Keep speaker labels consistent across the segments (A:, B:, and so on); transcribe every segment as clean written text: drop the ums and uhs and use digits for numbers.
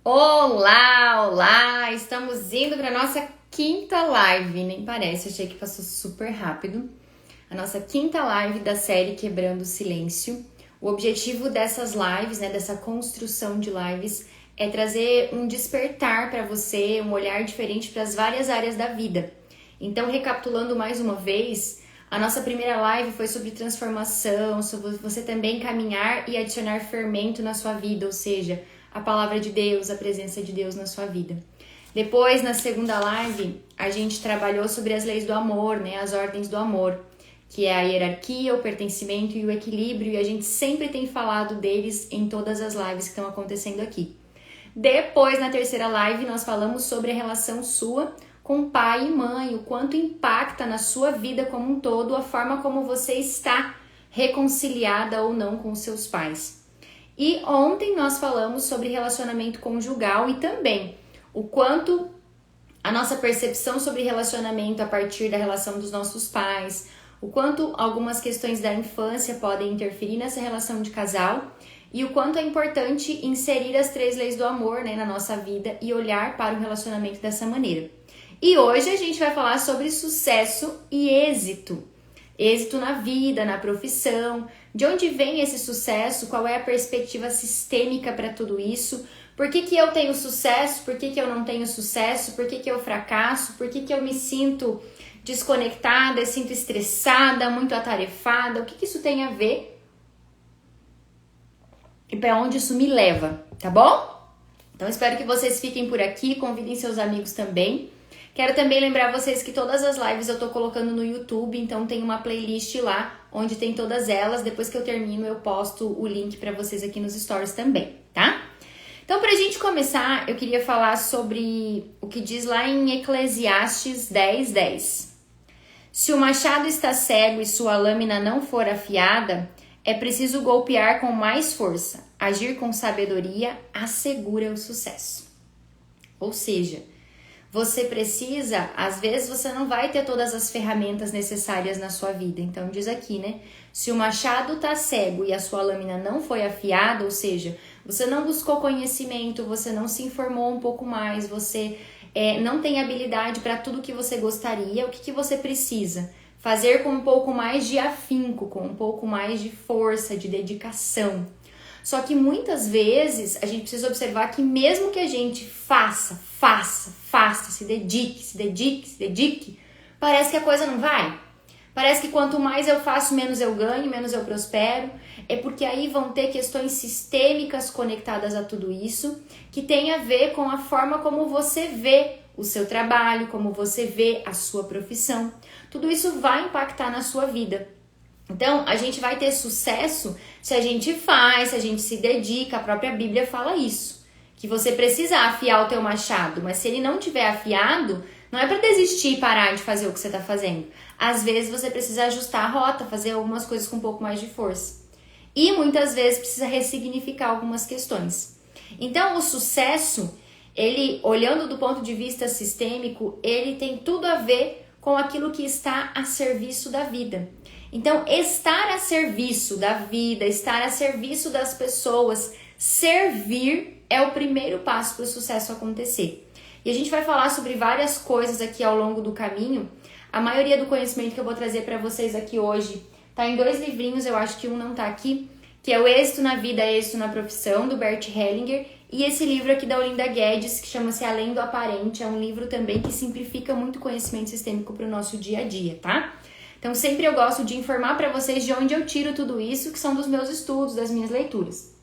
A: Olá, olá! Estamos indo para nossa quinta live, nem parece, achei que passou super rápido. A nossa quinta live da série Quebrando o Silêncio. O objetivo dessas lives, dessa construção de lives, é trazer um despertar para você, um olhar diferente para as várias áreas da vida. Então, recapitulando mais uma vez, a nossa primeira live foi sobre transformação, sobre você também caminhar e adicionar fermento na sua vida, ou seja, a palavra de Deus, a presença de Deus na sua vida. Depois, na segunda live, a gente trabalhou sobre as leis do amor, as ordens do amor, que é a hierarquia, o pertencimento e o equilíbrio, e a gente sempre tem falado deles em todas as lives que estão acontecendo aqui. Depois, na terceira live, nós falamos sobre a relação sua com pai e mãe, o quanto impacta na sua vida como um todo, a forma como você está reconciliada ou não com seus pais. E ontem nós falamos sobre relacionamento conjugal e também o quanto a nossa percepção sobre relacionamento a partir da relação dos nossos pais, o quanto algumas questões da infância podem interferir nessa relação de casal e o quanto é importante inserir as 3 leis do amor, na nossa vida e olhar para o relacionamento dessa maneira. E hoje a gente vai falar sobre sucesso e êxito. Êxito na vida, na profissão, de onde vem esse sucesso, qual é a perspectiva sistêmica para tudo isso, por que eu tenho sucesso, por que eu não tenho sucesso, por que eu fracasso, por que eu me sinto desconectada, sinto estressada, muito atarefada, o que isso tem a ver e para onde isso me leva, tá bom? Então espero que vocês fiquem por aqui, convidem seus amigos também. Quero também lembrar vocês que todas as lives eu tô colocando no YouTube, então tem uma playlist lá, onde tem todas elas. Depois que eu termino, eu posto o link para vocês aqui nos stories também, tá? Então, pra gente começar, eu queria falar sobre o que diz lá em Eclesiastes 10:10. Se o machado está cego e sua lâmina não for afiada, é preciso golpear com mais força. Agir com sabedoria assegura o sucesso. Ou seja, você precisa, às vezes você não vai ter todas as ferramentas necessárias na sua vida. Então diz aqui, se o machado tá cego e a sua lâmina não foi afiada, ou seja, você não buscou conhecimento, você não se informou um pouco mais, você não tem habilidade para tudo que você gostaria, o que você precisa? Fazer com um pouco mais de afinco, com um pouco mais de força, de dedicação. Só que muitas vezes a gente precisa observar que mesmo que a gente faça, se dedique, parece que a coisa não vai. Parece que quanto mais eu faço, menos eu ganho, menos eu prospero. É porque aí vão ter questões sistêmicas conectadas a tudo isso, que tem a ver com a forma como você vê o seu trabalho, como você vê a sua profissão. Tudo isso vai impactar na sua vida. Então, a gente vai ter sucesso se a gente faz, se a gente se dedica. A própria Bíblia fala isso, que você precisa afiar o teu machado, mas se ele não tiver afiado, não é para desistir e parar de fazer o que você está fazendo. Às vezes você precisa ajustar a rota, fazer algumas coisas com um pouco mais de força. E muitas vezes precisa ressignificar algumas questões. Então, o sucesso, ele, olhando do ponto de vista sistêmico, ele tem tudo a ver com aquilo que está a serviço da vida. Então, estar a serviço da vida, estar a serviço das pessoas, servir é o primeiro passo para o sucesso acontecer. E a gente vai falar sobre várias coisas aqui ao longo do caminho. A maioria do conhecimento que eu vou trazer para vocês aqui hoje tá em 2 livrinhos, eu acho que um não tá aqui, que é o Êxito na Vida, Êxito na Profissão, do Bert Hellinger, e esse livro aqui da Olinda Guedes, que chama-se Além do Aparente, é um livro também que simplifica muito o conhecimento sistêmico para o nosso dia a dia, tá? Então, sempre eu gosto de informar para vocês de onde eu tiro tudo isso, que são dos meus estudos, das minhas leituras.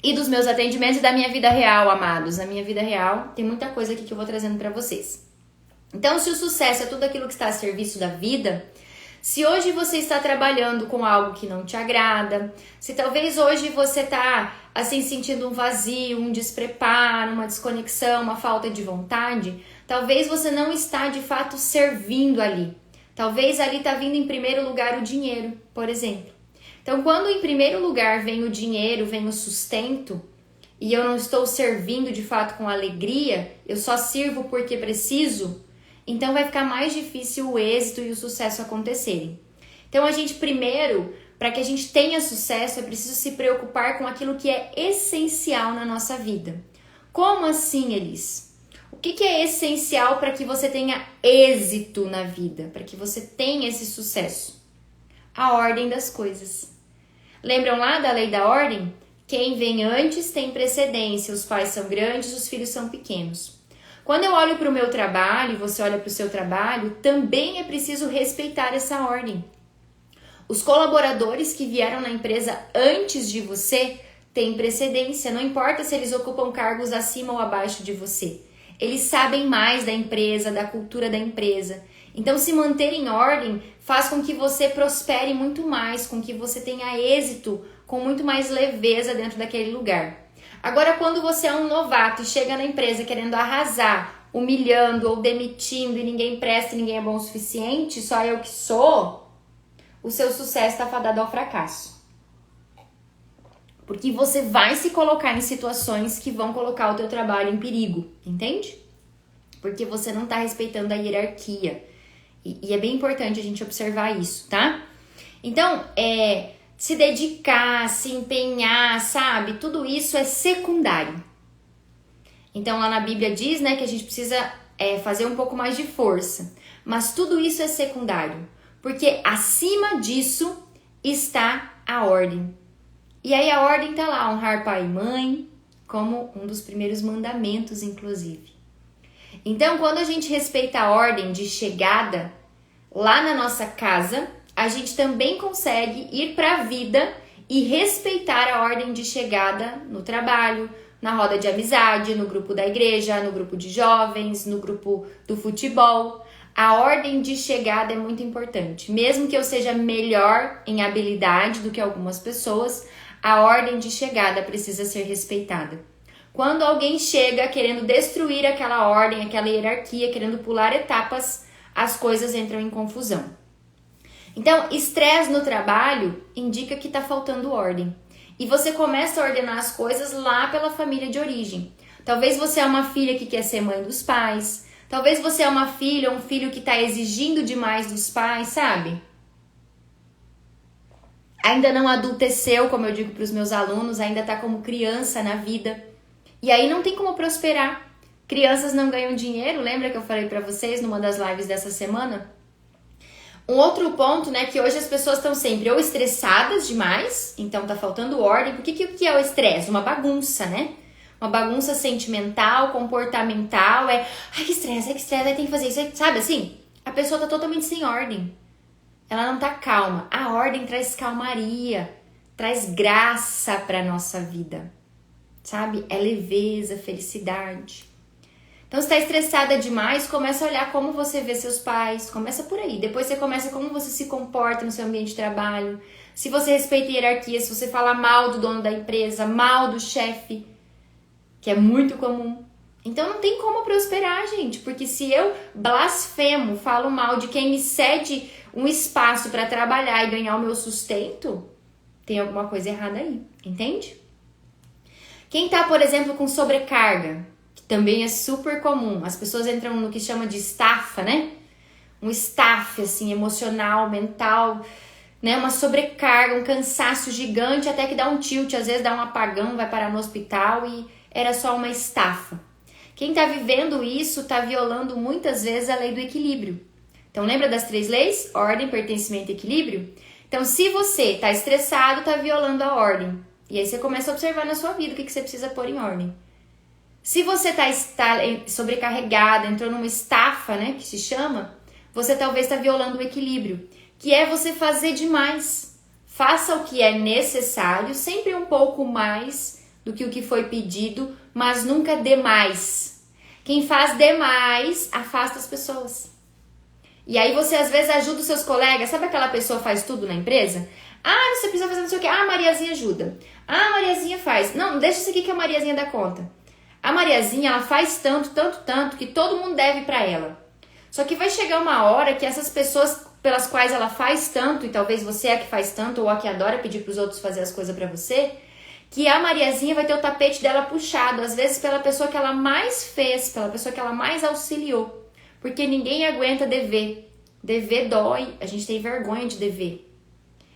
A: E dos meus atendimentos e da minha vida real, amados. Na minha vida real, tem muita coisa aqui que eu vou trazendo para vocês. Então, se o sucesso é tudo aquilo que está a serviço da vida, se hoje você está trabalhando com algo que não te agrada, se talvez hoje você está assim sentindo um vazio, um despreparo, uma desconexão, uma falta de vontade, talvez você não está de fato servindo ali. Talvez ali está vindo em primeiro lugar o dinheiro, por exemplo. Então, quando em primeiro lugar vem o dinheiro, vem o sustento, e eu não estou servindo de fato com alegria, eu só sirvo porque preciso, então vai ficar mais difícil o êxito e o sucesso acontecerem. Então, a gente primeiro, para que a gente tenha sucesso, é preciso se preocupar com aquilo que é essencial na nossa vida. Como assim, Elis? O que é essencial para que você tenha êxito na vida, para que você tenha esse sucesso? A ordem das coisas. Lembram lá da lei da ordem? Quem vem antes tem precedência, os pais são grandes, os filhos são pequenos. Quando eu olho para o meu trabalho e você olha para o seu trabalho, também é preciso respeitar essa ordem. Os colaboradores que vieram na empresa antes de você têm precedência, não importa se eles ocupam cargos acima ou abaixo de você. Eles sabem mais da empresa, da cultura da empresa. Então, se manter em ordem faz com que você prospere muito mais, com que você tenha êxito com muito mais leveza dentro daquele lugar. Agora, quando você é um novato e chega na empresa querendo arrasar, humilhando ou demitindo e ninguém presta e ninguém é bom o suficiente, só eu que sou, o seu sucesso está fadado ao fracasso. Porque você vai se colocar em situações que vão colocar o teu trabalho em perigo, entende? Porque você não está respeitando a hierarquia. E é bem importante a gente observar isso, tá? Então, se dedicar, se empenhar, sabe? Tudo isso é secundário. Então, lá na Bíblia diz, né, que a gente precisa fazer um pouco mais de força. Mas tudo isso é secundário. Porque acima disso está a ordem. E aí a ordem tá lá, honrar pai e mãe, como um dos primeiros mandamentos, inclusive. Então, quando a gente respeita a ordem de chegada lá na nossa casa, a gente também consegue ir para a vida e respeitar a ordem de chegada no trabalho, na roda de amizade, no grupo da igreja, no grupo de jovens, no grupo do futebol. A ordem de chegada é muito importante. Mesmo que eu seja melhor em habilidade do que algumas pessoas, a ordem de chegada precisa ser respeitada. Quando alguém chega querendo destruir aquela ordem, aquela hierarquia, querendo pular etapas, as coisas entram em confusão. Então, estresse no trabalho indica que está faltando ordem. E você começa a ordenar as coisas lá pela família de origem. Talvez você é uma filha que quer ser mãe dos pais. Talvez você é uma filha ou um filho que está exigindo demais dos pais, sabe? Ainda não adulteceu, como eu digo para os meus alunos, ainda está como criança na vida. E aí não tem como prosperar. Crianças não ganham dinheiro, lembra que eu falei para vocês numa das lives dessa semana? Um outro ponto, né, que hoje as pessoas estão sempre ou estressadas demais, então tá faltando ordem. Porque o que é o estresse? Uma bagunça, né? Uma bagunça sentimental, comportamental, ai que estresse, aí tem que fazer isso, sabe assim? A pessoa tá totalmente sem ordem. Ela não tá calma. A ordem traz calmaria, traz graça pra nossa vida, sabe? É leveza, felicidade. Então, se tá estressada demais, começa a olhar como você vê seus pais, começa por aí. Depois você começa como você se comporta no seu ambiente de trabalho, se você respeita a hierarquia, se você fala mal do dono da empresa, mal do chefe, que é muito comum. Então não tem como prosperar, gente, porque se eu blasfemo, falo mal de quem me cede um espaço para trabalhar e ganhar o meu sustento, tem alguma coisa errada aí, entende? Quem tá, por exemplo, com sobrecarga, que também é super comum, as pessoas entram no que chama de estafa, né? Um staff, assim, emocional, mental, né? Uma sobrecarga, um cansaço gigante, até que dá um tilt, às vezes dá um apagão, vai parar no hospital e era só uma estafa. Quem está vivendo isso está violando muitas vezes a lei do equilíbrio. Então, lembra das 3 leis? Ordem, pertencimento e equilíbrio? Então, se você está estressado, está violando a ordem. E aí você começa a observar na sua vida o que você precisa pôr em ordem. Se você está sobrecarregado, entrou numa estafa, né, que se chama, você talvez está violando o equilíbrio, que é você fazer demais. Faça o que é necessário, sempre um pouco mais do que o que foi pedido, mas nunca demais. Quem faz demais afasta as pessoas. E aí você às vezes ajuda os seus colegas, sabe aquela pessoa que faz tudo na empresa? Ah, você precisa fazer não sei o que. Ah, a Mariazinha ajuda. Ah, a Mariazinha faz. Não, deixa isso aqui que a Mariazinha dá conta. A Mariazinha, ela faz tanto, que todo mundo deve pra ela. Só que vai chegar uma hora que essas pessoas pelas quais ela faz tanto, e talvez você é a que faz tanto, ou a que adora pedir pros outros fazer as coisas pra você, que a Mariazinha vai ter o tapete dela puxado, às vezes pela pessoa que ela mais fez, pela pessoa que ela mais auxiliou. Porque ninguém aguenta dever. Dever dói, a gente tem vergonha de dever.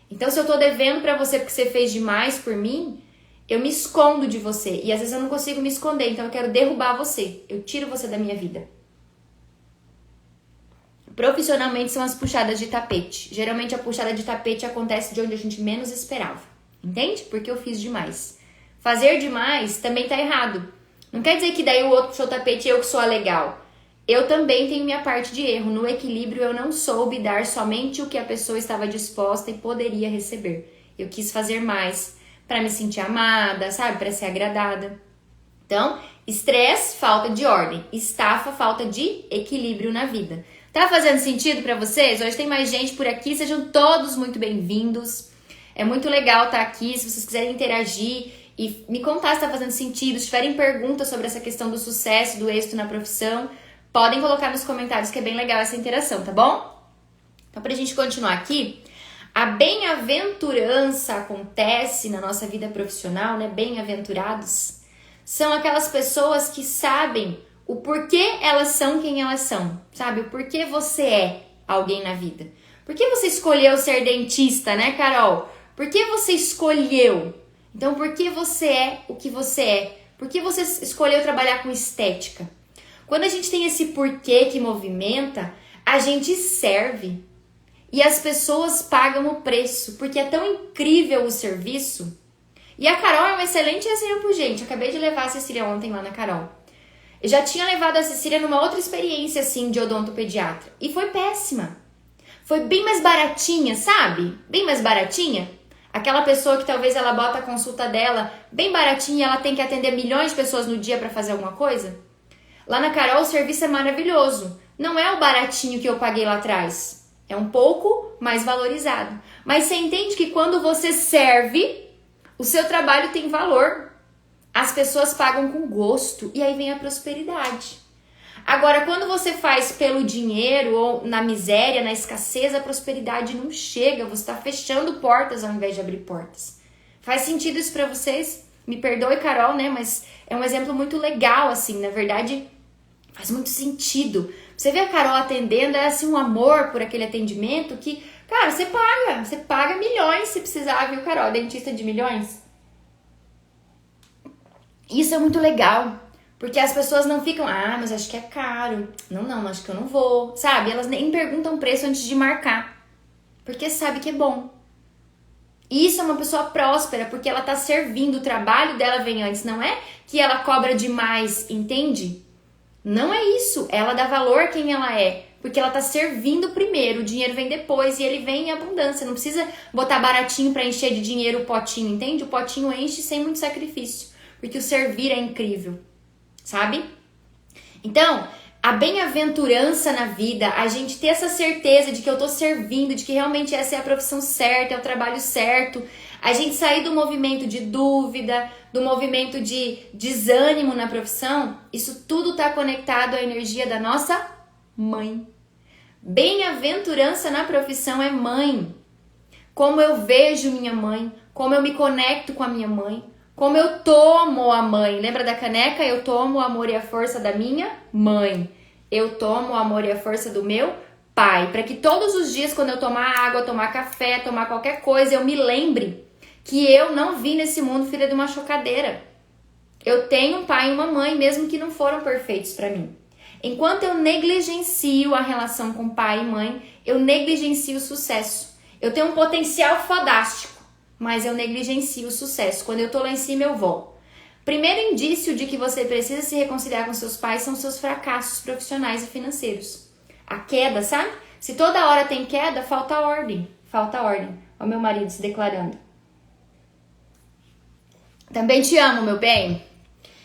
A: Então, se eu tô devendo pra você porque você fez demais por mim, eu me escondo de você. E às vezes eu não consigo me esconder, então eu quero derrubar você. Eu tiro você da minha vida. Profissionalmente são as puxadas de tapete. Geralmente a puxada de tapete acontece de onde a gente menos esperava. Entende? Porque eu fiz demais. Fazer demais também tá errado. Não quer dizer que daí o outro puxou o tapete e eu que sou a legal. Eu também tenho minha parte de erro. No equilíbrio eu não soube dar somente o que a pessoa estava disposta e poderia receber. Eu quis fazer mais para me sentir amada, sabe? Para ser agradada. Então, estresse, falta de ordem. Estafa, falta de equilíbrio na vida. Tá fazendo sentido para vocês? Hoje tem mais gente por aqui. Sejam todos muito bem-vindos. É muito legal estar aqui. Se vocês quiserem interagir e me contar se tá fazendo sentido, se tiverem perguntas sobre essa questão do sucesso, do êxito na profissão, podem colocar nos comentários que é bem legal essa interação, tá bom? Então, pra gente continuar aqui, a bem-aventurança acontece na nossa vida profissional, né? Bem-aventurados são aquelas pessoas que sabem o porquê elas são quem elas são, sabe? O porquê você é alguém na vida. Por que você escolheu ser dentista, né, Carol? Por que você escolheu? Então, por que você é o que você é? Por que você escolheu trabalhar com estética? Quando a gente tem esse porquê que movimenta, a gente serve. E as pessoas pagam o preço, porque é tão incrível o serviço. E a Carol é um excelente exemplo, gente. Eu acabei de levar a Cecília ontem lá na Carol. Eu já tinha levado a Cecília numa outra experiência, assim, de odontopediatra. E foi péssima. Foi bem mais baratinha, sabe? Bem mais baratinha. Aquela pessoa que talvez ela bota a consulta dela bem baratinha e ela tem que atender milhões de pessoas no dia para fazer alguma coisa. Lá na Carol o serviço é maravilhoso. Não é o baratinho que eu paguei lá atrás. É um pouco mais valorizado. Mas você entende que quando você serve, o seu trabalho tem valor. As pessoas pagam com gosto e aí vem a prosperidade. Agora, quando você faz pelo dinheiro ou na miséria, na escassez, a prosperidade não chega. Você está fechando portas ao invés de abrir portas. Faz sentido isso para vocês? Me perdoe, Carol, né? Mas é um exemplo muito legal, assim. Na verdade, faz muito sentido. Você vê a Carol atendendo, é assim um amor por aquele atendimento que, cara, você paga milhões se precisar, viu, Carol? Dentista de milhões. Isso é muito legal, porque as pessoas não ficam, mas acho que é caro. Não, acho que eu não vou, sabe? Elas nem perguntam preço antes de marcar, porque sabe que é bom. E isso é uma pessoa próspera, porque ela tá servindo, o trabalho dela vem antes, não é que ela cobra demais, entende? Não é isso, ela dá valor a quem ela é, porque ela tá servindo primeiro, o dinheiro vem depois e ele vem em abundância. Não precisa botar baratinho pra encher de dinheiro o potinho, entende? O potinho enche sem muito sacrifício, porque o servir é incrível, sabe? Então, a bem-aventurança na vida, a gente ter essa certeza de que eu tô servindo, de que realmente essa é a profissão certa, é o trabalho certo, a gente sair do movimento de dúvida, do movimento de desânimo na profissão, isso tudo tá conectado à energia da nossa mãe. Bem-aventurança na profissão é mãe. Como eu vejo minha mãe, como eu me conecto com a minha mãe, como eu tomo a mãe. Lembra da caneca? Eu tomo o amor e a força da minha mãe. Eu tomo o amor e a força do meu pai. Para que todos os dias, quando eu tomar água, tomar café, tomar qualquer coisa, eu me lembre que eu não vim nesse mundo filha de uma chocadeira. Eu tenho um pai e uma mãe, mesmo que não foram perfeitos para mim. Enquanto eu negligencio a relação com pai e mãe, eu negligencio o sucesso. Eu tenho um potencial fodástico, mas eu negligencio o sucesso. Quando eu tô lá em cima, eu vou. Primeiro indício de que você precisa se reconciliar com seus pais são seus fracassos profissionais e financeiros. A queda, sabe? Se toda hora tem queda, falta ordem. Falta ordem. Olha o meu marido se declarando. Também te amo, meu bem.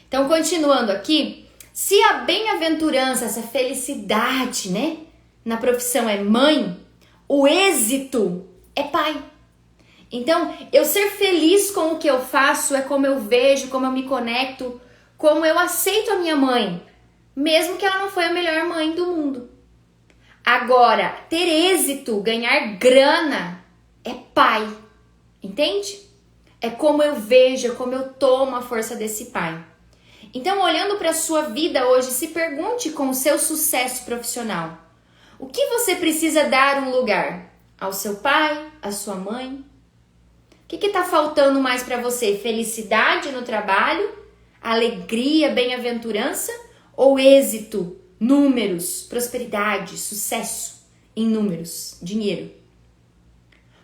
A: Então, continuando aqui, se a bem-aventurança, essa felicidade, né, na profissão é mãe, o êxito é pai. Então, eu ser feliz com o que eu faço é como eu vejo, como eu me conecto, como eu aceito a minha mãe, mesmo que ela não foi a melhor mãe do mundo. Agora, ter êxito, ganhar grana, é pai, entende? É como eu vejo, é como eu tomo a força desse pai. Então, olhando para a sua vida hoje, se pergunte com o seu sucesso profissional. O que você precisa dar um lugar? Ao seu pai, à sua mãe, que tá faltando mais para você? Felicidade no trabalho? Alegria, bem-aventurança? Ou êxito, números, prosperidade, sucesso em números, dinheiro?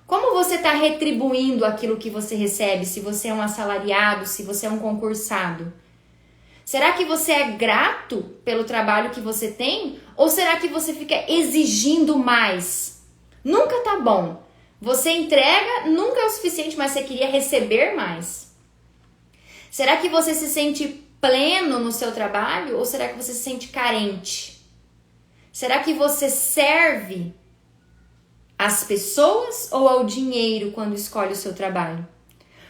A: Como você está retribuindo aquilo que você recebe? Se você é um assalariado, se você é um concursado? Será que você é grato pelo trabalho que você tem? Ou será que você fica exigindo mais? Nunca tá bom. Você entrega, nunca é o suficiente, mas você queria receber mais. Será que você se sente pleno no seu trabalho ou será que você se sente carente? Será que você serve às pessoas ou ao dinheiro quando escolhe o seu trabalho?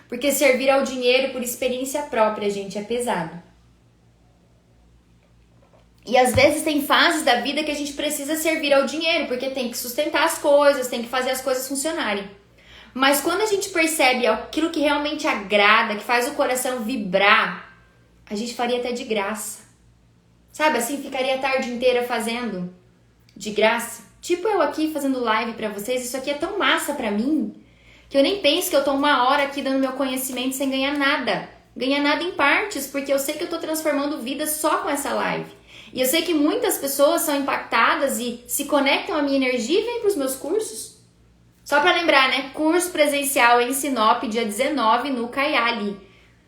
A: Porque servir ao dinheiro por experiência própria, gente, é pesado. E às vezes tem fases da vida que a gente precisa servir ao dinheiro, porque tem que sustentar as coisas, tem que fazer as coisas funcionarem. Mas quando a gente percebe aquilo que realmente agrada, que faz o coração vibrar, a gente faria até de graça. Sabe assim, ficaria a tarde inteira fazendo de graça. Tipo eu aqui fazendo live pra vocês, isso aqui é tão massa pra mim, que eu nem penso que eu tô 1 hora aqui dando meu conhecimento sem ganhar nada. Ganhar nada em partes, porque eu sei que eu tô transformando vidas só com essa live. E eu sei que muitas pessoas são impactadas e se conectam à minha energia e vêm para os meus cursos. Só para lembrar, né? Curso presencial em Sinop, dia 19, no Caiali.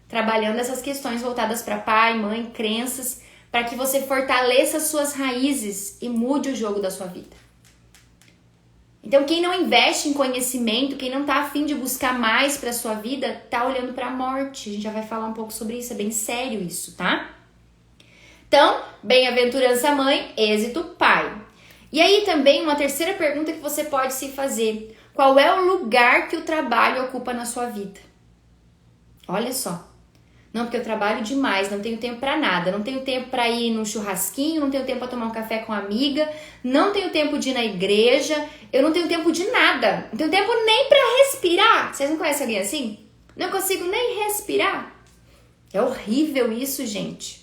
A: Trabalhando essas questões voltadas para pai, mãe, crenças, para que você fortaleça suas raízes e mude o jogo da sua vida. Então, quem não investe em conhecimento, quem não tá afim de buscar mais para sua vida, tá olhando para a morte. A gente já vai falar um pouco sobre isso, é bem sério isso, tá? Então, bem-aventurança mãe, êxito pai. E aí também uma terceira pergunta que você pode se fazer. Qual é o lugar que o trabalho ocupa na sua vida? Olha só. Não, porque eu trabalho demais, não tenho tempo pra nada. Não tenho tempo pra ir num churrasquinho, não tenho tempo pra tomar um café com uma amiga, não tenho tempo de ir na igreja, eu não tenho tempo de nada. Não tenho tempo nem pra respirar. Vocês não conhecem alguém assim? Não consigo nem respirar. É horrível isso, gente.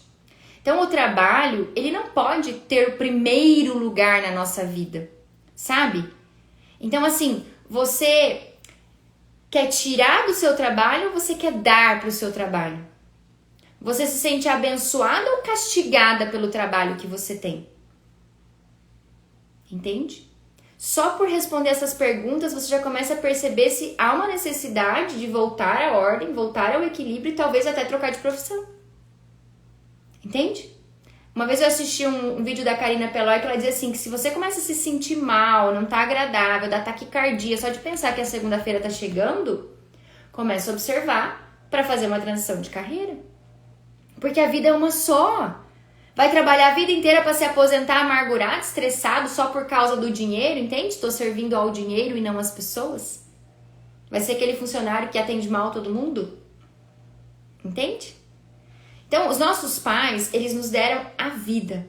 A: Então, o trabalho, ele não pode ter o primeiro lugar na nossa vida, sabe? Então, assim, você quer tirar do seu trabalho ou você quer dar para o seu trabalho? Você se sente abençoada ou castigada pelo trabalho que você tem? Entende? Só por responder essas perguntas, você já começa a perceber se há uma necessidade de voltar à ordem, voltar ao equilíbrio e talvez até trocar de profissão. Entende? Uma vez eu assisti um vídeo da Karina Pelói que ela dizia assim, que se você começa a se sentir mal, não tá agradável, dá taquicardia, só de pensar que a segunda-feira tá chegando, começa a observar para fazer uma transição de carreira. Porque a vida é uma só. Vai trabalhar a vida inteira para se aposentar amargurado, estressado só por causa do dinheiro, entende? Estou servindo ao dinheiro e não às pessoas. Vai ser aquele funcionário que atende mal todo mundo? Entende? Então, os nossos pais, eles nos deram a vida.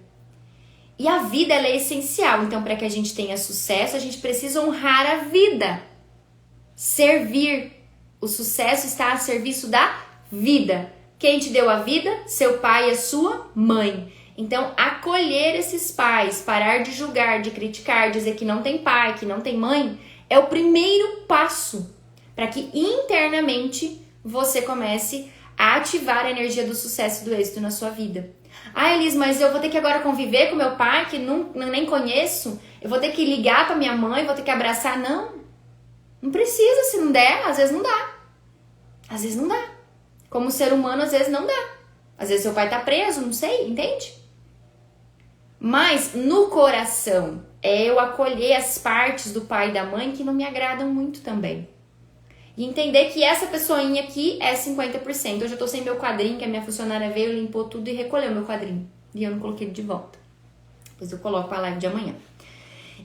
A: E a vida, ela é essencial. Então, para que a gente tenha sucesso, a gente precisa honrar a vida. Servir. O sucesso está a serviço da vida. Quem te deu a vida? Seu pai e a sua mãe. Então, acolher esses pais, parar de julgar, de criticar, dizer que não tem pai, que não tem mãe, é o primeiro passo para que internamente você comece a ativar a energia do sucesso e do êxito na sua vida. Ah, Elis, mas eu vou ter que agora conviver com meu pai, que nem conheço? Eu vou ter que ligar pra minha mãe, vou ter que abraçar? Não. Não precisa, se não der, às vezes não dá. Às vezes não dá. Como ser humano, às vezes não dá. Às vezes seu pai tá preso, não sei, entende? Mas no coração, é eu acolher as partes do pai e da mãe que não me agradam muito também. E entender que essa pessoinha aqui é 50%. Hoje eu tô sem meu quadrinho, que a minha funcionária veio, limpou tudo e recolheu meu quadrinho. E eu não coloquei ele de volta. Depois eu coloco pra live de amanhã.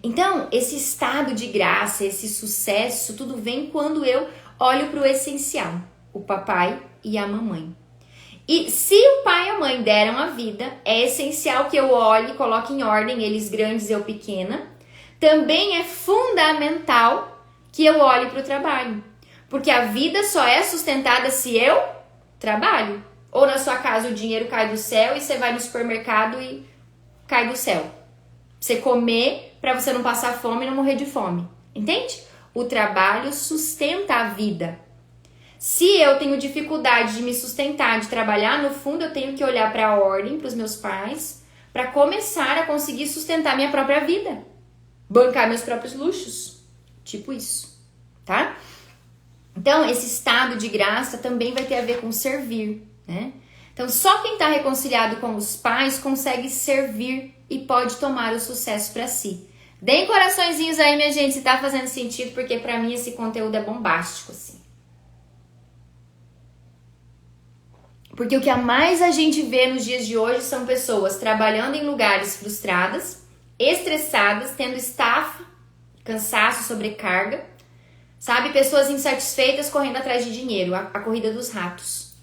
A: Então, esse estado de graça, esse sucesso, tudo vem quando eu olho pro essencial. O papai e a mamãe. E se o pai e a mãe deram a vida, é essencial que eu olhe e coloque em ordem, eles grandes e eu pequena. Também é fundamental que eu olhe pro trabalho. Porque a vida só é sustentada se eu trabalho. Ou na sua casa o dinheiro cai do céu e você vai no supermercado e cai do céu. Você comer para você não passar fome e não morrer de fome. Entende? O trabalho sustenta a vida. Se eu tenho dificuldade de me sustentar, de trabalhar, no fundo eu tenho que olhar para a ordem, para os meus pais, para começar a conseguir sustentar minha própria vida, bancar meus próprios luxos, tipo isso, tá? Então, esse estado de graça também vai ter a ver com servir, né? Então, só quem está reconciliado com os pais consegue servir e pode tomar o sucesso para si. Deem coraçõezinhos aí, minha gente, se tá fazendo sentido, porque para mim esse conteúdo é bombástico, assim. Porque o que mais a gente vê nos dias de hoje são pessoas trabalhando em lugares frustradas, estressadas, tendo estafa, cansaço, sobrecarga, sabe? Pessoas insatisfeitas correndo atrás de dinheiro, a corrida dos ratos.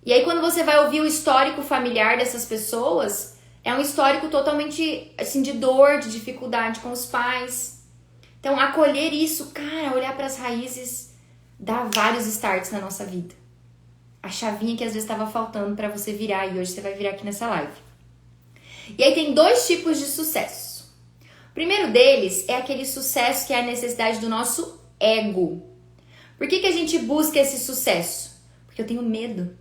A: E aí quando você vai ouvir o histórico familiar dessas pessoas, é um histórico totalmente assim de dor, de dificuldade com os pais. Então acolher isso, cara, olhar para as raízes, dá vários starts na nossa vida. A chavinha que às vezes estava faltando para você virar e hoje você vai virar aqui nessa live. E aí tem 2 tipos de sucesso. O primeiro deles é aquele sucesso que é a necessidade do nosso ego. Por que a gente busca esse sucesso? Porque eu tenho medo.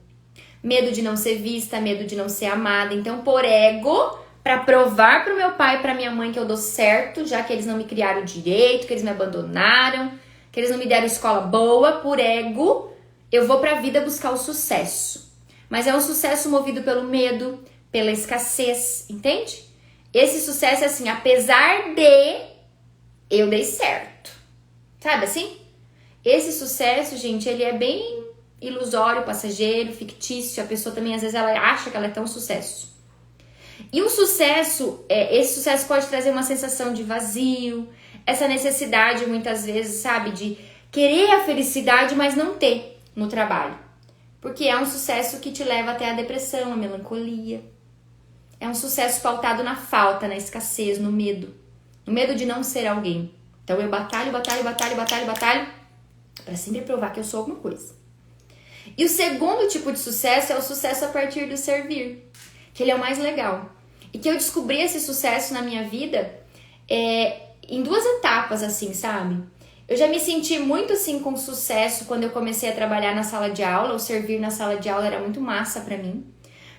A: Medo de não ser vista, medo de não ser amada. Então, por ego, para provar pro meu pai e pra minha mãe que eu dou certo, já que eles não me criaram direito, que eles me abandonaram, que eles não me deram escola boa, por ego, eu vou pra vida buscar o sucesso. Mas é um sucesso movido pelo medo, pela escassez, entende? Esse sucesso é assim, apesar de eu dei certo. Sabe assim? Esse sucesso, gente, ele é bem ilusório, passageiro, fictício. A pessoa também, às vezes, ela acha que ela é tão sucesso. E o sucesso, esse sucesso pode trazer uma sensação de vazio, essa necessidade, muitas vezes, sabe, de querer a felicidade, mas não ter no trabalho. Porque é um sucesso que te leva até a depressão, a melancolia. É um sucesso pautado na falta, na escassez, no medo. No medo de não ser alguém. Então eu batalho para sempre provar que eu sou alguma coisa. E o segundo tipo de sucesso é o sucesso a partir do servir, que ele é o mais legal. E que eu descobri esse sucesso na minha vida em 2 etapas, assim, sabe? Eu já me senti muito, assim, com sucesso quando eu comecei a trabalhar na sala de aula. O servir na sala de aula era muito massa pra mim.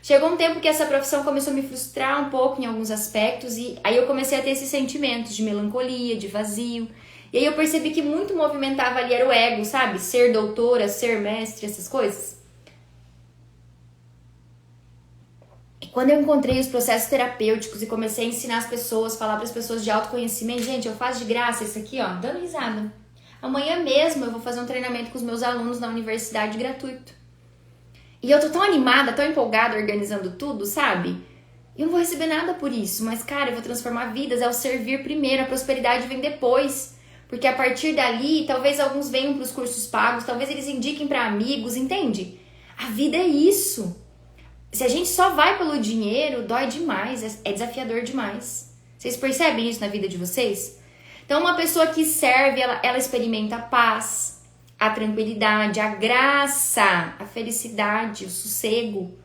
A: Chegou um tempo que essa profissão começou a me frustrar um pouco em alguns aspectos e aí eu comecei a ter esses sentimentos de melancolia, de vazio. E aí eu percebi que muito movimentava ali era o ego, sabe? Ser doutora, ser mestre, essas coisas. E quando eu encontrei os processos terapêuticos e comecei a ensinar as pessoas, falar para as pessoas de autoconhecimento, gente, eu faço de graça isso aqui, ó, dando risada. Amanhã mesmo eu vou fazer um treinamento com os meus alunos na universidade gratuito. E eu tô tão animada, tão empolgada organizando tudo, sabe? Eu não vou receber nada por isso, mas, cara, eu vou transformar vidas, é o servir primeiro, a prosperidade vem depois. Porque a partir dali, talvez alguns venham para os cursos pagos, talvez eles indiquem para amigos, entende? A vida é isso. Se a gente só vai pelo dinheiro, dói demais, é desafiador demais. Vocês percebem isso na vida de vocês? Então, uma pessoa que serve, ela experimenta a paz, a tranquilidade, a graça, a felicidade, o sossego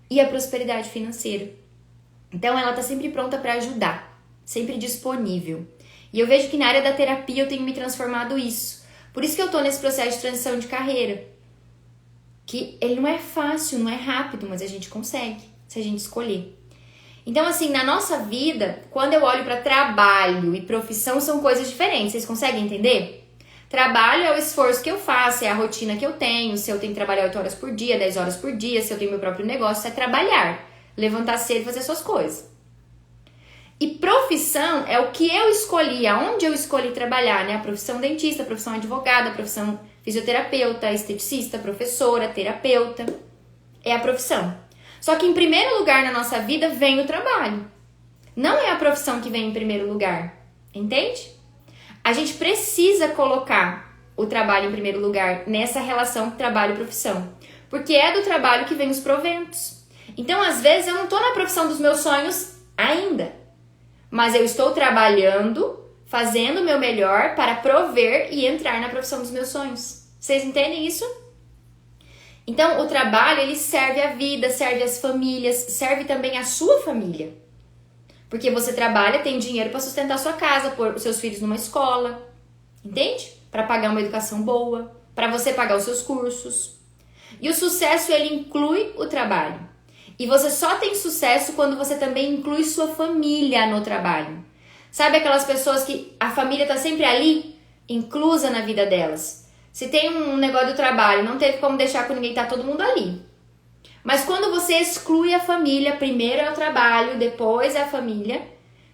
A: e a prosperidade financeira. Então, ela tá sempre pronta para ajudar, sempre disponível. E eu vejo que na área da terapia eu tenho me transformado isso. Por isso que eu tô nesse processo de transição de carreira. Que ele não é fácil, não é rápido, mas a gente consegue, se a gente escolher. Então, assim, na nossa vida, quando eu olho para trabalho e profissão, são coisas diferentes. Vocês conseguem entender? Trabalho é o esforço que eu faço, é a rotina que eu tenho. Se eu tenho que trabalhar 8 horas por dia, 10 horas por dia, se eu tenho meu próprio negócio, é trabalhar. Levantar cedo e fazer suas coisas. E profissão é o que eu escolhi, aonde eu escolhi trabalhar, né? A profissão dentista, a profissão advogada, a profissão fisioterapeuta, esteticista, professora, terapeuta. É a profissão. Só que em primeiro lugar na nossa vida vem o trabalho. Não é a profissão que vem em primeiro lugar. Entende? A gente precisa colocar o trabalho em primeiro lugar nessa relação trabalho e profissão. Porque é do trabalho que vem os proventos. Então, às vezes, eu não tô na profissão dos meus sonhos ainda. Mas eu estou trabalhando, fazendo o meu melhor para prover e entrar na profissão dos meus sonhos. Vocês entendem isso? Então, o trabalho, ele serve a vida, serve as famílias, serve também a sua família. Porque você trabalha, tem dinheiro para sustentar a sua casa, pôr os seus filhos numa escola, entende? Para pagar uma educação boa. para você pagar os seus cursos. E o sucesso, ele inclui o trabalho. E você só tem sucesso quando você também inclui sua família no trabalho. Sabe aquelas pessoas que a família tá sempre ali, inclusa na vida delas? Se tem um negócio do trabalho, não teve como deixar com ninguém, tá todo mundo ali. Mas quando você exclui a família, primeiro é o trabalho, depois é a família,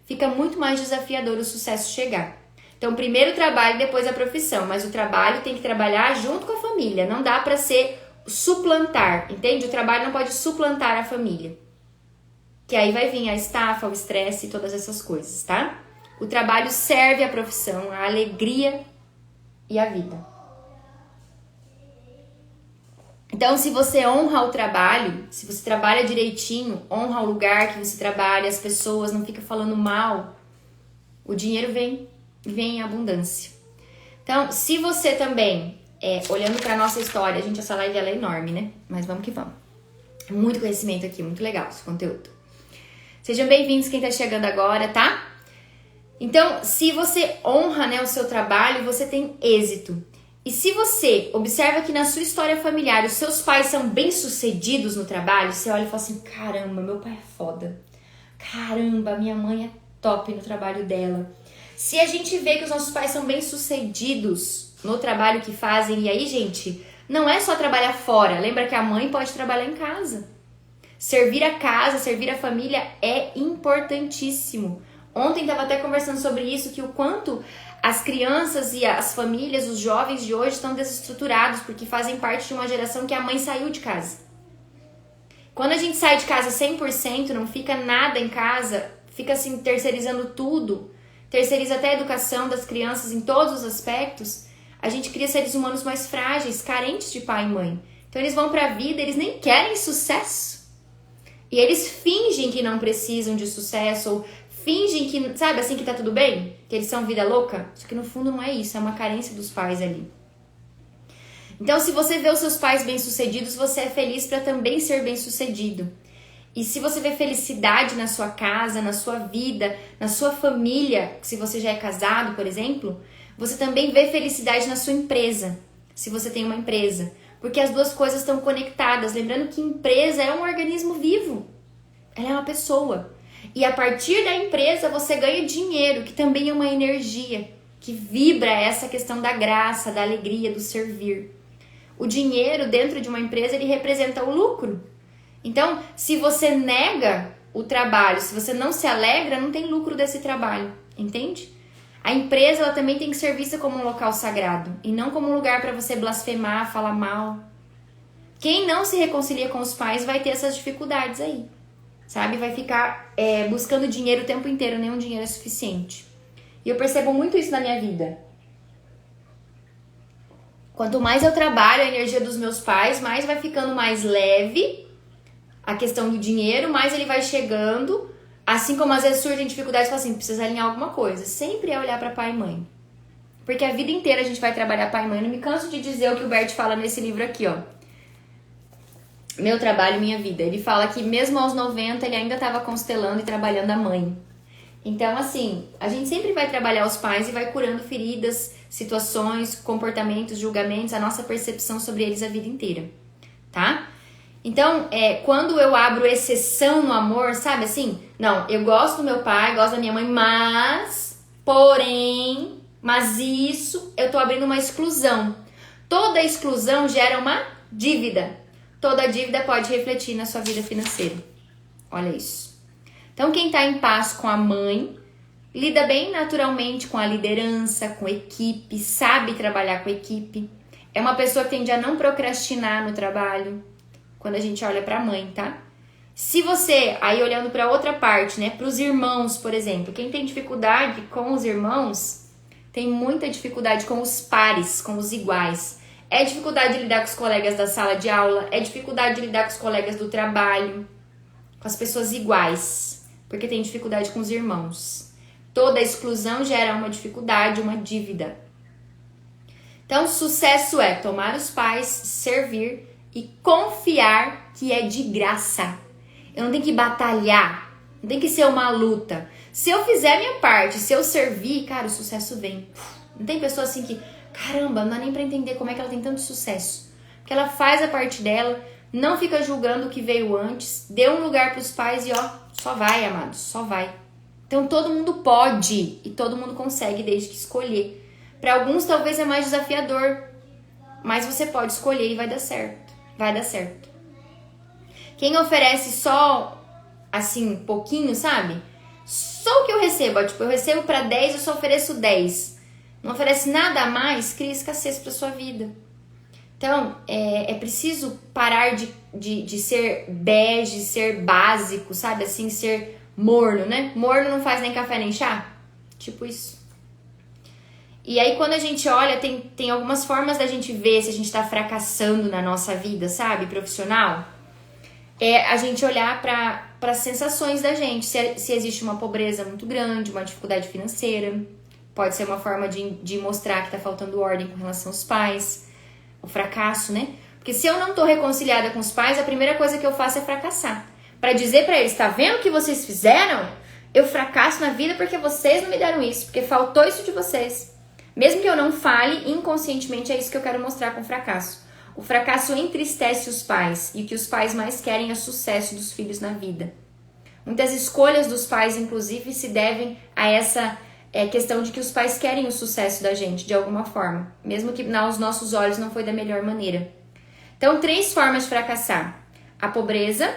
A: fica muito mais desafiador o sucesso chegar. Então, primeiro o trabalho, depois a profissão. Mas o trabalho tem que trabalhar junto com a família. Não dá pra ser suplantar, entende? O trabalho não pode suplantar a família. Que aí vai vir a estafa, o estresse e todas essas coisas, tá? O trabalho serve a profissão, a alegria e a vida. Então, se você honra o trabalho, se você trabalha direitinho, honra o lugar que você trabalha, as pessoas, não fica falando mal, o dinheiro vem em abundância. Então, se você também, olhando para nossa história, gente, essa live ela é enorme, né? Mas vamos que vamos. Muito conhecimento aqui, muito legal esse conteúdo. Sejam bem-vindos quem tá chegando agora, tá? Então, se você honra, né, o seu trabalho, você tem êxito. E se você observa que na sua história familiar os seus pais são bem-sucedidos no trabalho, você olha e fala assim, caramba, meu pai é foda. Caramba, minha mãe é top no trabalho dela. Se a gente vê que os nossos pais são bem-sucedidos no trabalho que fazem, e aí, gente, não é só trabalhar fora. Lembra que a mãe pode trabalhar em casa. Servir a casa, servir a família é importantíssimo. Ontem estava até conversando sobre isso, que o quanto as crianças e as famílias, os jovens de hoje estão desestruturados porque fazem parte de uma geração que a mãe saiu de casa. Quando a gente sai de casa 100%, não fica nada em casa, fica assim terceirizando tudo, terceiriza até a educação das crianças em todos os aspectos, a gente cria seres humanos mais frágeis, carentes de pai e mãe. Então eles vão para a vida, eles nem querem sucesso. E eles fingem que não precisam de sucesso ou fingem que, sabe, assim que tá tudo bem? Que eles são vida louca? Só que no fundo não é isso, é uma carência dos pais ali. Então, se você vê os seus pais bem-sucedidos, você é feliz para também ser bem-sucedido. E se você vê felicidade na sua casa, na sua vida, na sua família, se você já é casado, por exemplo, você também vê felicidade na sua empresa, se você tem uma empresa. Porque as duas coisas estão conectadas. Lembrando que empresa é um organismo vivo. Ela é uma pessoa. E a partir da empresa você ganha dinheiro, que também é uma energia, que vibra essa questão da graça, da alegria, do servir. O dinheiro dentro de uma empresa, ele representa o lucro. Então, se você nega o trabalho, se você não se alegra, não tem lucro desse trabalho, entende? A empresa, ela também tem que ser vista como um local sagrado, e não como um lugar para você blasfemar, falar mal. Quem não se reconcilia com os pais vai ter essas dificuldades aí. Sabe? Vai ficar buscando dinheiro o tempo inteiro, nenhum dinheiro é suficiente. E eu percebo muito isso na minha vida. Quanto mais eu trabalho a energia dos meus pais, mais vai ficando mais leve a questão do dinheiro, mais ele vai chegando. Assim como às vezes surgem dificuldades, fala assim, precisa alinhar alguma coisa. Sempre é olhar para pai e mãe. Porque a vida inteira a gente vai trabalhar pai e mãe. Eu não me canso de dizer o que o Bert fala nesse livro aqui, ó. Meu Trabalho, Minha Vida. Ele fala que mesmo aos 90 ele ainda estava constelando e trabalhando a mãe. Então, assim, a gente sempre vai trabalhar os pais e vai curando feridas, situações, comportamentos, julgamentos, a nossa percepção sobre eles a vida inteira, tá? Então, quando eu abro exceção no amor, sabe assim? Não, eu gosto do meu pai, gosto da minha mãe, mas isso, eu tô abrindo uma exclusão. Toda exclusão gera uma dívida. Toda dívida pode refletir na sua vida financeira. Olha isso. Então, quem está em paz com a mãe, lida bem naturalmente com a liderança, com equipe, sabe trabalhar com equipe. É uma pessoa que tende a não procrastinar no trabalho, quando a gente olha para a mãe, tá? Se você, aí olhando para outra parte, né, para os irmãos, por exemplo, quem tem dificuldade com os irmãos, tem muita dificuldade com os pares, com os iguais. É dificuldade de lidar com os colegas da sala de aula, é dificuldade de lidar com os colegas do trabalho, com as pessoas iguais, porque tem dificuldade com os irmãos. Toda exclusão gera uma dificuldade, uma dívida. Então, sucesso é tomar os pais, servir e confiar que é de graça. Eu não tenho que batalhar, não tem que ser uma luta. Se eu fizer a minha parte, se eu servir, cara, o sucesso vem. Não tem pessoa assim que Caramba, não dá nem pra entender como é que ela tem tanto sucesso. Porque ela faz a parte dela, não fica julgando o que veio antes, deu um lugar pros pais e ó, só vai, amados, só vai. Então todo mundo pode e todo mundo consegue desde que escolher. Para alguns talvez é mais desafiador, mas você pode escolher e vai dar certo. Vai dar certo. Quem oferece só, assim, pouquinho, sabe? Só o que eu recebo, tipo, eu recebo para 10, eu só ofereço 10. Não oferece nada a mais, cria escassez para sua vida. Então, é preciso parar de ser bege, ser básico, sabe? Assim, ser morno, né? Morno não faz nem café nem chá. Tipo isso. E aí, quando a gente olha, tem algumas formas da gente ver se a gente tá fracassando na nossa vida, sabe? Profissional. É a gente olhar para as sensações da gente. Se existe uma pobreza muito grande, uma dificuldade financeira. Pode ser uma forma de mostrar que tá faltando ordem com relação aos pais. O fracasso, né? Porque se eu não tô reconciliada com os pais, a primeira coisa que eu faço é fracassar. Pra dizer pra eles, tá vendo o que vocês fizeram? Eu fracasso na vida porque vocês não me deram isso, porque faltou isso de vocês. Mesmo que eu não fale, inconscientemente é isso que eu quero mostrar com o fracasso. O fracasso entristece os pais e o que os pais mais querem é o sucesso dos filhos na vida. Muitas escolhas dos pais, inclusive, se devem a essa questão de que os pais querem o sucesso da gente, de alguma forma. Mesmo que aos nossos olhos não foi da melhor maneira. Então, 3 formas de fracassar. A pobreza,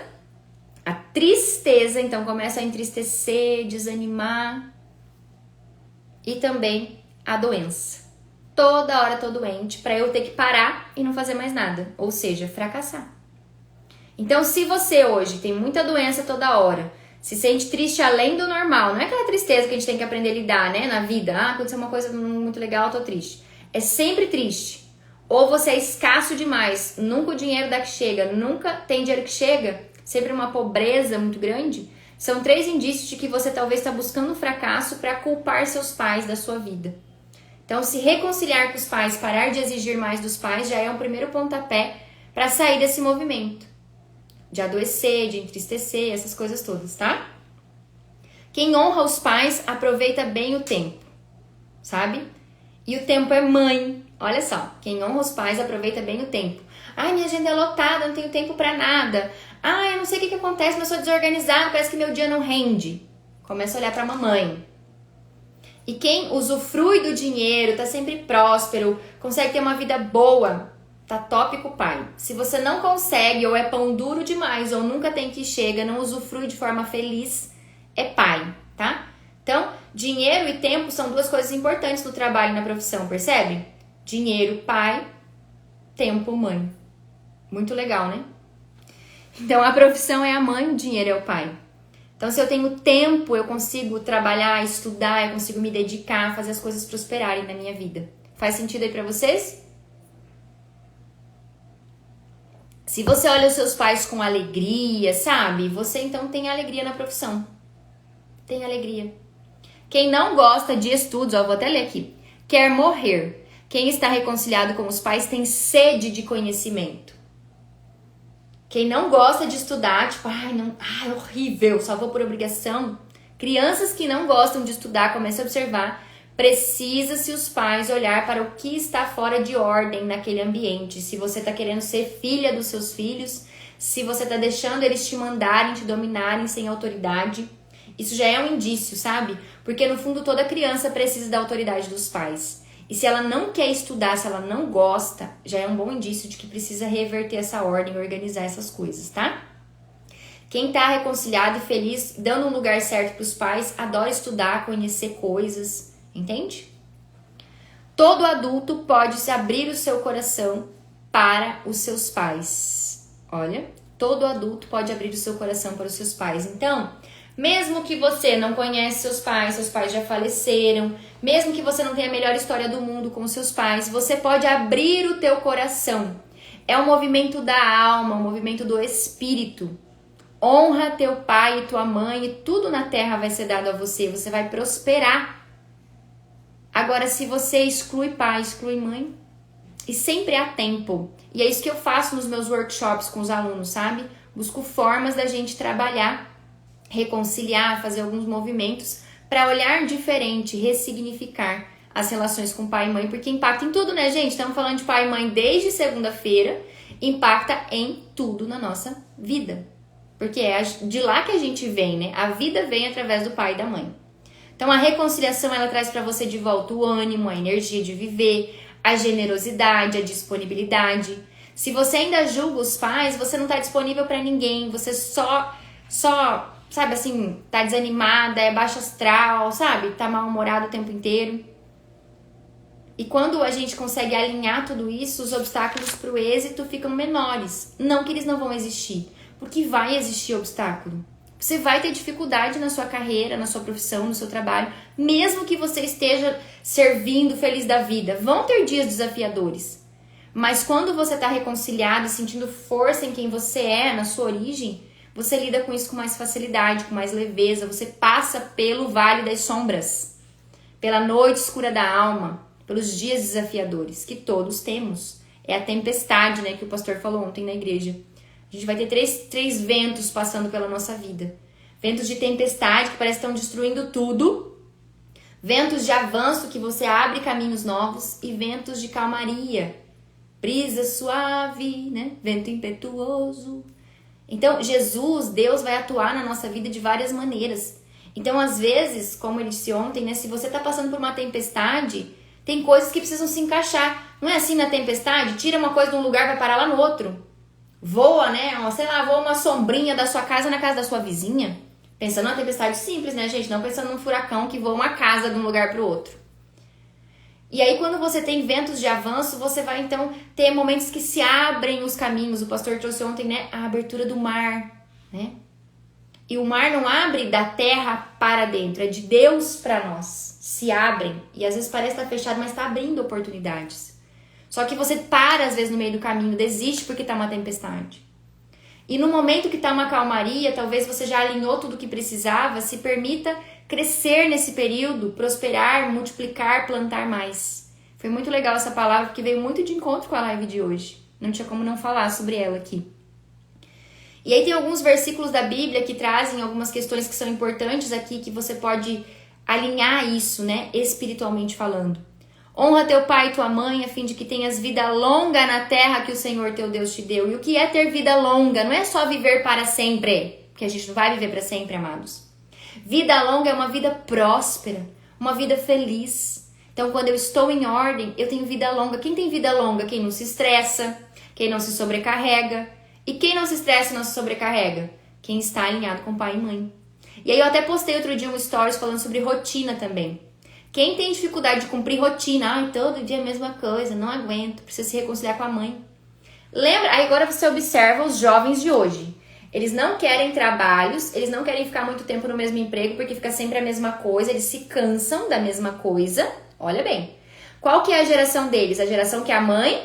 A: a tristeza, então começa a entristecer, desanimar. E também a doença. Toda hora tô doente para eu ter que parar e não fazer mais nada. Ou seja, fracassar. Então, se você hoje tem muita doença toda hora, se sente triste além do normal, não é aquela tristeza que a gente tem que aprender a lidar, né, na vida. Ah, aconteceu uma coisa muito legal, tô triste. É sempre triste. Ou você é escasso demais, nunca o dinheiro dá que chega, nunca tem dinheiro que chega, sempre uma pobreza muito grande. São 3 indícios de que você talvez está buscando um fracasso para culpar seus pais da sua vida. Então, se reconciliar com os pais, parar de exigir mais dos pais, já é um primeiro pontapé para sair desse movimento. De adoecer, de entristecer, essas coisas todas, tá? Quem honra os pais, aproveita bem o tempo, sabe? E o tempo é mãe. Olha só, quem honra os pais, aproveita bem o tempo. Ai, minha agenda é lotada, não tenho tempo para nada. Ai, eu não sei o que acontece, mas eu sou desorganizado, parece que meu dia não rende. Começa a olhar pra mamãe. E quem usufrui do dinheiro, tá sempre próspero, consegue ter uma vida boa, tá top com o pai. Se você não consegue, ou é pão duro demais, ou nunca tem que chega, não usufrui de forma feliz, é pai, tá? Então, dinheiro e tempo são 2 coisas importantes no trabalho e na profissão, percebe? Dinheiro, pai, tempo, mãe. Muito legal, né? Então, a profissão é a mãe, o dinheiro é o pai. Então, se eu tenho tempo, eu consigo trabalhar, estudar, eu consigo me dedicar, fazer as coisas prosperarem na minha vida. Faz sentido aí pra vocês? Se você olha os seus pais com alegria, sabe? Você então tem alegria na profissão. Tem alegria. Quem não gosta de estudos, ó, vou até ler aqui. Quer morrer. Quem está reconciliado com os pais tem sede de conhecimento. Quem não gosta de estudar, tipo, é horrível, só vou por obrigação. Crianças que não gostam de estudar, comece a observar, precisa-se os pais olhar para o que está fora de ordem naquele ambiente. Se você está querendo ser filha dos seus filhos, se você está deixando eles te mandarem, te dominarem sem autoridade, isso já é um indício, sabe? Porque no fundo toda criança precisa da autoridade dos pais. E se ela não quer estudar, se ela não gosta, já é um bom indício de que precisa reverter essa ordem, organizar essas coisas, tá? Quem tá reconciliado e feliz, dando um lugar certo pros pais, adora estudar, conhecer coisas, entende? Todo adulto pode se abrir o seu coração para os seus pais. Olha, todo adulto pode abrir o seu coração para os seus pais. Então, mesmo que você não conhece seus pais já faleceram, mesmo que você não tenha a melhor história do mundo com seus pais, você pode abrir o teu coração. É um movimento da alma, um movimento do espírito. Honra teu pai e tua mãe e tudo na terra vai ser dado a você, você vai prosperar. Agora, se você exclui pai, exclui mãe, e sempre há tempo. E é isso que eu faço nos meus workshops com os alunos, sabe? Busco formas da gente trabalhar, reconciliar, fazer alguns movimentos para olhar diferente, ressignificar as relações com pai e mãe, porque impacta em tudo, né, gente? Estamos falando de pai e mãe desde segunda-feira, impacta em tudo na nossa vida. Porque é de lá que a gente vem, né? A vida vem através do pai e da mãe. Então a reconciliação, ela traz para você de volta o ânimo, a energia de viver, a generosidade, a disponibilidade. Se você ainda julga os pais, você não tá disponível para ninguém, você só, sabe assim, tá desanimada, é baixa astral, sabe? Tá mal-humorado o tempo inteiro. E quando a gente consegue alinhar tudo isso, os obstáculos pro êxito ficam menores. Não que eles não vão existir, porque vai existir obstáculo. Você vai ter dificuldade na sua carreira, na sua profissão, no seu trabalho, mesmo que você esteja servindo feliz da vida. Vão ter dias desafiadores. Mas quando você está reconciliado, sentindo força em quem você é, na sua origem, você lida com isso com mais facilidade, com mais leveza. Você passa pelo vale das sombras, pela noite escura da alma, pelos dias desafiadores, que todos temos. É a tempestade, né, que o pastor falou ontem na igreja. A gente vai ter três ventos passando pela nossa vida. Ventos de tempestade, que parece que estão destruindo tudo. Ventos de avanço, que você abre caminhos novos. E ventos de calmaria. Brisa suave, né? Vento impetuoso. Então, Jesus, Deus vai atuar na nossa vida de várias maneiras. Então, às vezes, como eu disse ontem, né? Se você está passando por uma tempestade, tem coisas que precisam se encaixar. Não é assim na tempestade? Tira uma coisa de um lugar, vai parar lá no outro. Voa, né? Sei lá, voa uma sombrinha da sua casa na casa da sua vizinha. Pensando numa tempestade simples, né, gente? Não pensando num furacão que voa uma casa de um lugar para o outro. E aí, quando você tem ventos de avanço, você vai, então, ter momentos que se abrem os caminhos. O pastor trouxe ontem, né? A abertura do mar, né? E o mar não abre da terra para dentro, é de Deus para nós. Se abrem. E às vezes parece estar fechado, mas está abrindo oportunidades. Só que você para, às vezes, no meio do caminho, desiste porque tá uma tempestade. E no momento que tá uma calmaria, talvez você já alinhou tudo o que precisava, se permita crescer nesse período, prosperar, multiplicar, plantar mais. Foi muito legal essa palavra, porque veio muito de encontro com a live de hoje. Não tinha como não falar sobre ela aqui. E aí tem alguns versículos da Bíblia que trazem algumas questões que são importantes aqui, que você pode alinhar isso, né, espiritualmente falando. Honra teu pai e tua mãe, a fim de que tenhas vida longa na terra que o Senhor teu Deus te deu. E o que é ter vida longa? Não é só viver para sempre, porque a gente não vai viver para sempre, amados. Vida longa é uma vida próspera, uma vida feliz. Então, quando eu estou em ordem, eu tenho vida longa. Quem tem vida longa? Quem não se estressa, quem não se sobrecarrega. E quem não se estressa e não se sobrecarrega? Quem está alinhado com pai e mãe. E aí eu até postei outro dia um stories falando sobre rotina também. Quem tem dificuldade de cumprir rotina, todo dia é a mesma coisa, não aguento, precisa se reconciliar com a mãe. Lembra? Aí agora você observa os jovens de hoje. Eles não querem trabalhos, eles não querem ficar muito tempo no mesmo emprego porque fica sempre a mesma coisa, eles se cansam da mesma coisa. Olha bem, qual que é a geração deles? A geração que a mãe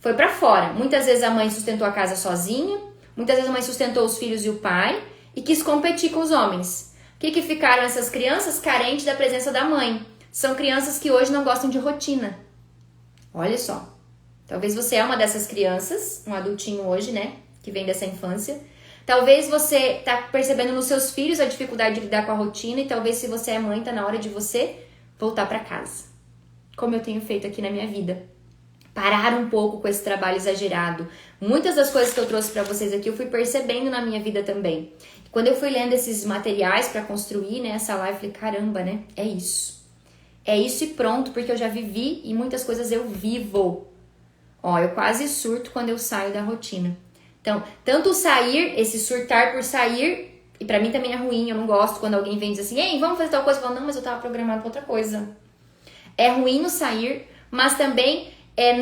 A: foi pra fora. Muitas vezes a mãe sustentou a casa sozinha, muitas vezes a mãe sustentou os filhos e o pai e quis competir com os homens. O que ficaram essas crianças? Carentes da presença da mãe. São crianças que hoje não gostam de rotina. Olha só. Talvez você é uma dessas crianças, um adultinho hoje, né? Que vem dessa infância. Talvez você tá percebendo nos seus filhos a dificuldade de lidar com a rotina. E talvez se você é mãe, tá na hora de você voltar para casa. Como eu tenho feito aqui na minha vida. Parar um pouco com esse trabalho exagerado. Muitas das coisas que eu trouxe para vocês aqui eu fui percebendo na minha vida também. Quando eu fui lendo esses materiais para construir, né, essa live, eu falei, caramba, né? É isso. É isso e pronto, porque eu já vivi e muitas coisas eu vivo. Ó, eu quase surto quando eu saio da rotina. Então, tanto sair, esse surtar por sair, e pra mim também é ruim, eu não gosto quando alguém vem e diz assim, ei, vamos fazer tal coisa. Eu falo, não, mas eu tava programado pra outra coisa. É ruim o sair, mas também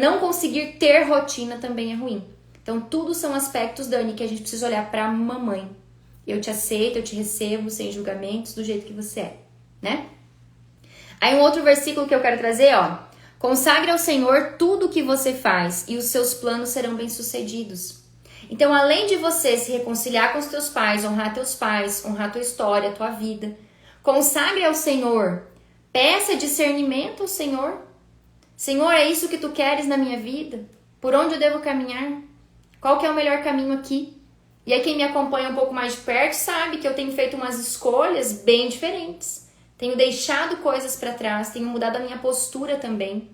A: não conseguir ter rotina também é ruim. Então, tudo são aspectos, Dani, que a gente precisa olhar pra mamãe. Eu te aceito, eu te recebo, sem julgamentos, do jeito que você é, né? Aí um outro versículo que eu quero trazer, ó. Consagre ao Senhor tudo o que você faz e os seus planos serão bem-sucedidos. Então, além de você se reconciliar com os teus pais, honrar tua história, tua vida, consagre ao Senhor. Peça discernimento ao Senhor. Senhor, é isso que tu queres na minha vida? Por onde eu devo caminhar? Qual que é o melhor caminho aqui? E aí quem me acompanha um pouco mais de perto sabe que eu tenho feito umas escolhas bem diferentes. tenho deixado coisas pra trás, tenho mudado a minha postura também.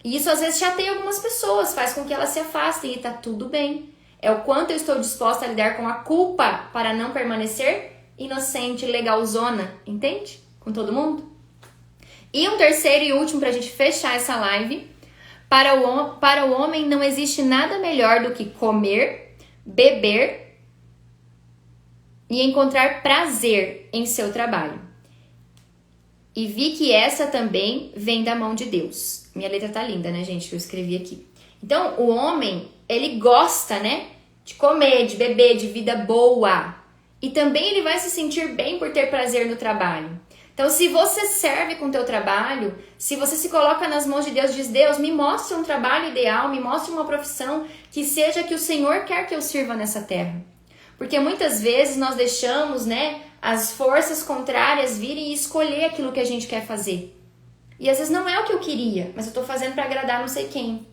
A: E isso às vezes chateia algumas pessoas, faz com que elas se afastem e tá tudo bem. É o quanto eu estou disposta a lidar com a culpa para não permanecer inocente, legalzona, entende? Com todo mundo. E um terceiro e último pra gente fechar essa live. Para o homem não existe nada melhor do que comer, beber e encontrar prazer em seu trabalho. E vi que essa também vem da mão de Deus. Minha letra tá linda, né, gente, que eu escrevi aqui. Então, o homem, ele gosta, né, de comer, de beber, de vida boa. E também ele vai se sentir bem por ter prazer no trabalho. Então, se você serve com o teu trabalho, se você se coloca nas mãos de Deus e diz, Deus, me mostre um trabalho ideal, me mostre uma profissão que seja que o Senhor quer que eu sirva nessa terra. Porque muitas vezes nós deixamos, né, as forças contrárias virem e escolher aquilo que a gente quer fazer. E às vezes não é o que eu queria, mas eu tô fazendo para agradar não sei quem.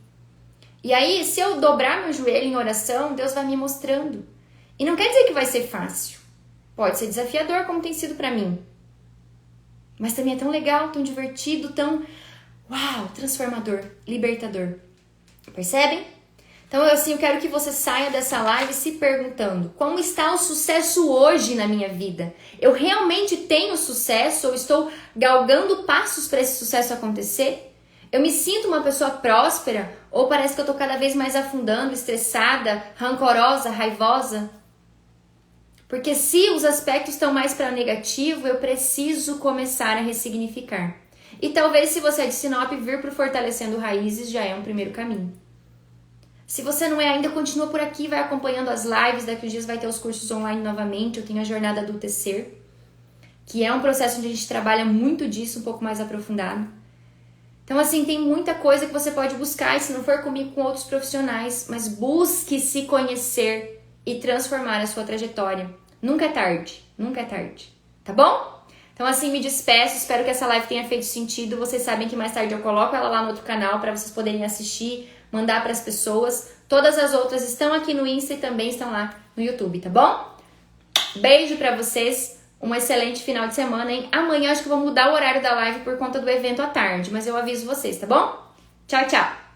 A: E aí, se eu dobrar meu joelho em oração, Deus vai me mostrando. E não quer dizer que vai ser fácil. Pode ser desafiador, como tem sido para mim. Mas também é tão legal, tão divertido, tão, uau, transformador, libertador. Percebem? Então, eu quero que você saia dessa live se perguntando, como está o sucesso hoje na minha vida? Eu realmente tenho sucesso ou estou galgando passos para esse sucesso acontecer? Eu me sinto uma pessoa próspera ou parece que eu estou cada vez mais afundando, estressada, rancorosa, raivosa? Porque se os aspectos estão mais para negativo, eu preciso começar a ressignificar. E talvez se você é de Sinop, vir para o Fortalecendo Raízes já é um primeiro caminho. Se você não é ainda, continua por aqui, vai acompanhando as lives, daqui uns dias vai ter os cursos online novamente, eu tenho a jornada do Tecer, que é um processo onde a gente trabalha muito disso, um pouco mais aprofundado. Então, assim, tem muita coisa que você pode buscar, e se não for comigo, com outros profissionais, mas busque se conhecer e transformar a sua trajetória. Nunca é tarde, nunca é tarde, tá bom? Então, assim, me despeço, espero que essa live tenha feito sentido. Vocês sabem que mais tarde eu coloco ela lá no outro canal para vocês poderem assistir, mandar para as pessoas. Todas as outras estão aqui no Insta e também estão lá no YouTube, tá bom? Beijo pra vocês, um excelente final de semana, hein? Amanhã acho que eu vou mudar o horário da live por conta do evento à tarde, mas eu aviso vocês, tá bom? Tchau, tchau!